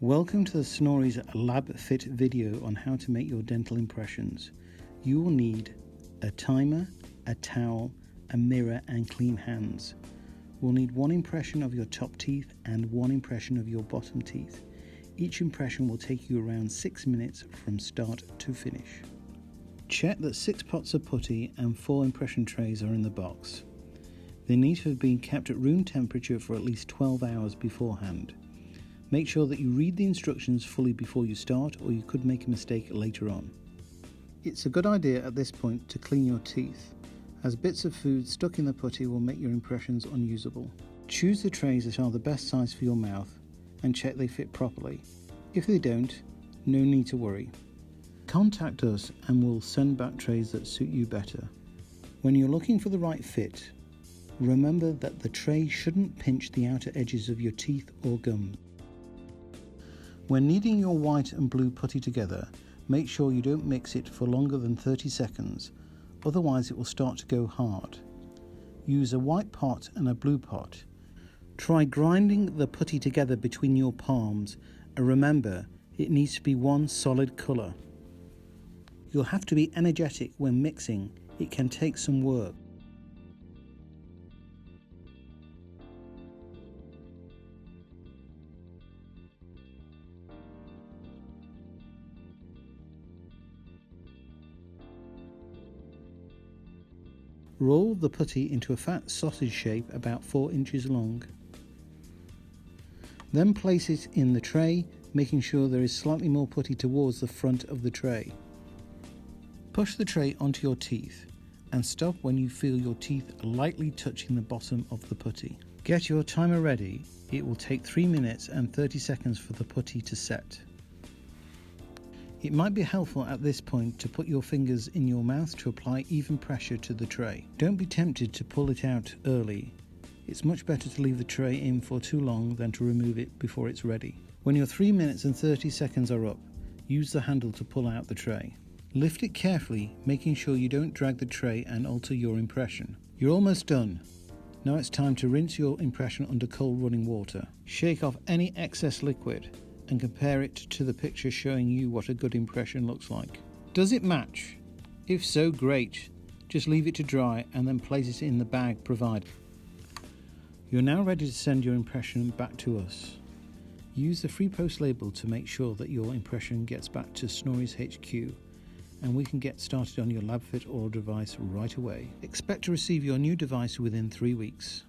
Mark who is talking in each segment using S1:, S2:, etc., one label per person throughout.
S1: Welcome to the Snoreeze LabFit video on how to make your dental impressions. You will need a timer, a towel, a mirror and clean hands. We'll need one impression of your top teeth and one impression of your bottom teeth. Each impression will take you around 6 minutes from start to finish. Check that 6 pots of putty and 4 impression trays are in the box. They need to have been kept at room temperature for at least 12 hours beforehand. Make sure that you read the instructions fully before you start, or you could make a mistake later on. It's a good idea at this point to clean your teeth, as bits of food stuck in the putty will make your impressions unusable. Choose the trays that are the best size for your mouth and check they fit properly. If they don't, no need to worry. Contact us and we'll send back trays that suit you better. When you're looking for the right fit, remember that the tray shouldn't pinch the outer edges of your teeth or gums. When kneading your white and blue putty together, make sure you don't mix it for longer than 30 seconds, otherwise it will start to go hard. Use a white pot and a blue pot. Try grinding the putty together between your palms, and remember, it needs to be one solid colour. You'll have to be energetic when mixing, it can take some work. Roll the putty into a fat sausage shape about 4 inches long. Then place it in the tray, making sure there is slightly more putty towards the front of the tray. Push the tray onto your teeth and stop when you feel your teeth lightly touching the bottom of the putty. Get your timer ready. It will take 3 minutes and 30 seconds for the putty to set. It might be helpful at this point to put your fingers in your mouth to apply even pressure to the tray. Don't be tempted to pull it out early. It's much better to leave the tray in for too long than to remove it before it's ready. When your 3 minutes and 30 seconds are up, use the handle to pull out the tray. Lift it carefully, making sure you don't drag the tray and alter your impression. You're almost done. Now it's time to rinse your impression under cold running water. Shake off any excess liquid and compare it to the picture showing you what a good impression looks like. Does it match? If so, great. Just leave it to dry and then place it in the bag provided. You're now ready to send your impression back to us. Use the free post label to make sure that your impression gets back to Snoreeze HQ, and we can get started on your LabFit oral device right away. Expect to receive your new device within 3 weeks.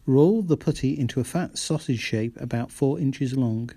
S1: Roll the putty into a fat sausage shape about 4 inches long.